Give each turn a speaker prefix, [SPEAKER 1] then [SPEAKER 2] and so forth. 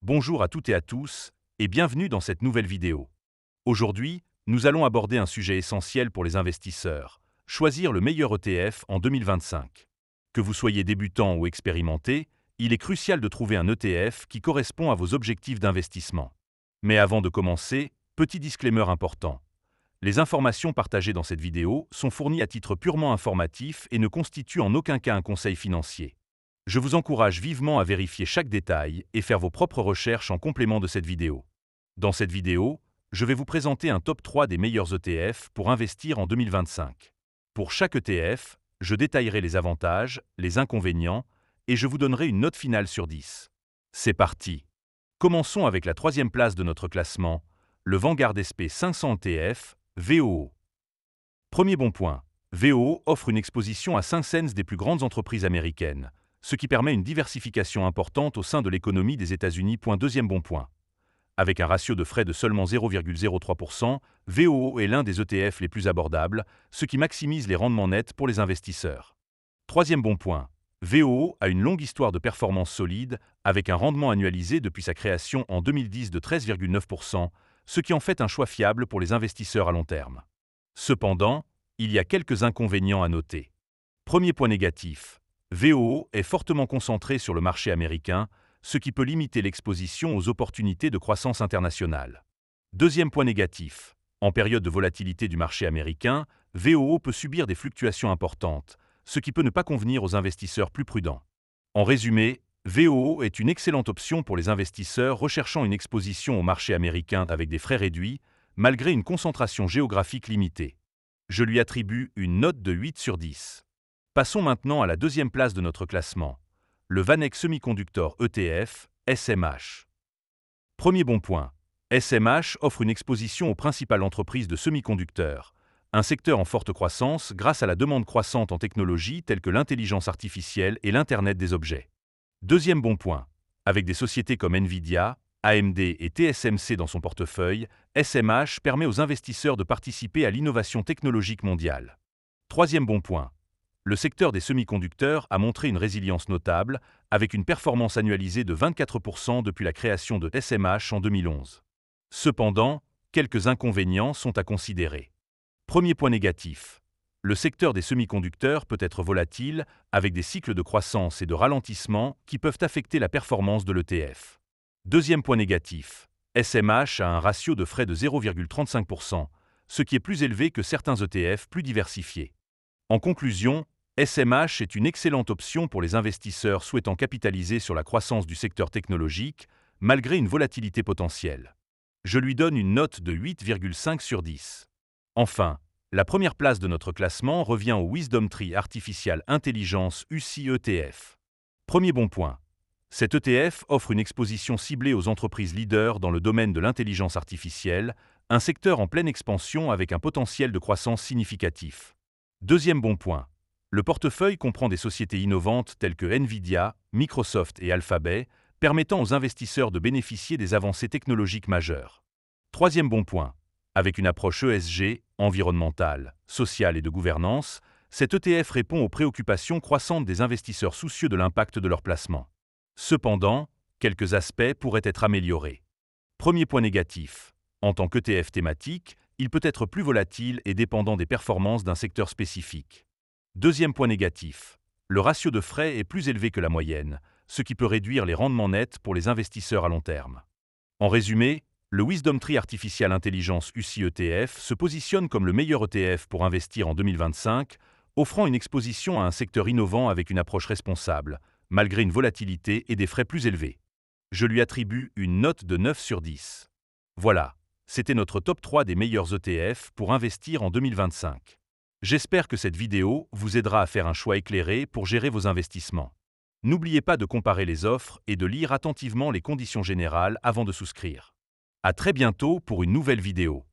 [SPEAKER 1] Bonjour à toutes et à tous, et bienvenue dans cette nouvelle vidéo. Aujourd'hui, nous allons aborder un sujet essentiel pour les investisseurs, choisir le meilleur ETF en 2025. Que vous soyez débutant ou expérimenté, il est crucial de trouver un ETF qui correspond à vos objectifs d'investissement. Mais avant de commencer, petit disclaimer important. Les informations partagées dans cette vidéo sont fournies à titre purement informatif et ne constituent en aucun cas un conseil financier. Je vous encourage vivement à vérifier chaque détail et faire vos propres recherches en complément de cette vidéo. Dans cette vidéo, je vais vous présenter un top 3 des meilleurs ETF pour investir en 2025. Pour chaque ETF, je détaillerai les avantages, les inconvénients, et je vous donnerai une note finale sur 10. C'est parti! Commençons avec la troisième place de notre classement, le Vanguard SP 500 ETF, VOO. Premier bon point, VOO offre une exposition à 5 cents des plus grandes entreprises américaines, ce qui permet une diversification importante au sein de l'économie des États-Unis. Deuxième bon point. Avec un ratio de frais de seulement 0,03%, VOO est l'un des ETF les plus abordables, ce qui maximise les rendements nets pour les investisseurs. Troisième bon point. VOO a une longue histoire de performance solide, avec un rendement annualisé depuis sa création en 2010 de 13,9%, ce qui en fait un choix fiable pour les investisseurs à long terme. Cependant, il y a quelques inconvénients à noter. Premier point négatif. VOO est fortement concentré sur le marché américain, ce qui peut limiter l'exposition aux opportunités de croissance internationale. Deuxième point négatif. En période de volatilité du marché américain, VOO peut subir des fluctuations importantes, ce qui peut ne pas convenir aux investisseurs plus prudents. En résumé, VOO est une excellente option pour les investisseurs recherchant une exposition au marché américain avec des frais réduits, malgré une concentration géographique limitée. Je lui attribue une note de 8 sur 10. Passons maintenant à la deuxième place de notre classement, le VanEck Semiconductor ETF, SMH. Premier bon point. SMH offre une exposition aux principales entreprises de semi-conducteurs, un secteur en forte croissance grâce à la demande croissante en technologies telles que l'intelligence artificielle et l'Internet des objets. Deuxième bon point. Avec des sociétés comme Nvidia, AMD et TSMC dans son portefeuille, SMH permet aux investisseurs de participer à l'innovation technologique mondiale. Troisième bon point. Le secteur des semi-conducteurs a montré une résilience notable, avec une performance annualisée de 24% depuis la création de SMH en 2011. Cependant, quelques inconvénients sont à considérer. Premier point négatif. Le secteur des semi-conducteurs peut être volatile, avec des cycles de croissance et de ralentissement qui peuvent affecter la performance de l'ETF. Deuxième point négatif. SMH a un ratio de frais de 0,35%, ce qui est plus élevé que certains ETF plus diversifiés. En conclusion, SMH est une excellente option pour les investisseurs souhaitant capitaliser sur la croissance du secteur technologique, malgré une volatilité potentielle. Je lui donne une note de 8,5 sur 10. Enfin, la première place de notre classement revient au WisdomTree Artificial Intelligence UCI ETF. Premier bon point. Cet ETF offre une exposition ciblée aux entreprises leaders dans le domaine de l'intelligence artificielle, un secteur en pleine expansion avec un potentiel de croissance significatif. Deuxième bon point. Le portefeuille comprend des sociétés innovantes telles que Nvidia, Microsoft et Alphabet, permettant aux investisseurs de bénéficier des avancées technologiques majeures. Troisième bon point. Avec une approche ESG, environnementale, sociale et de gouvernance, cet ETF répond aux préoccupations croissantes des investisseurs soucieux de l'impact de leurs placements. Cependant, quelques aspects pourraient être améliorés. Premier point négatif. En tant qu'ETF thématique, il peut être plus volatile et dépendant des performances d'un secteur spécifique. Deuxième point négatif. Le ratio de frais est plus élevé que la moyenne, ce qui peut réduire les rendements nets pour les investisseurs à long terme. En résumé, le WisdomTree Artificial Intelligence UCI ETF se positionne comme le meilleur ETF pour investir en 2025, offrant une exposition à un secteur innovant avec une approche responsable, malgré une volatilité et des frais plus élevés. Je lui attribue une note de 9 sur 10. Voilà, c'était notre top 3 des meilleurs ETF pour investir en 2025. J'espère que cette vidéo vous aidera à faire un choix éclairé pour gérer vos investissements. N'oubliez pas de comparer les offres et de lire attentivement les conditions générales avant de souscrire. À très bientôt pour une nouvelle vidéo.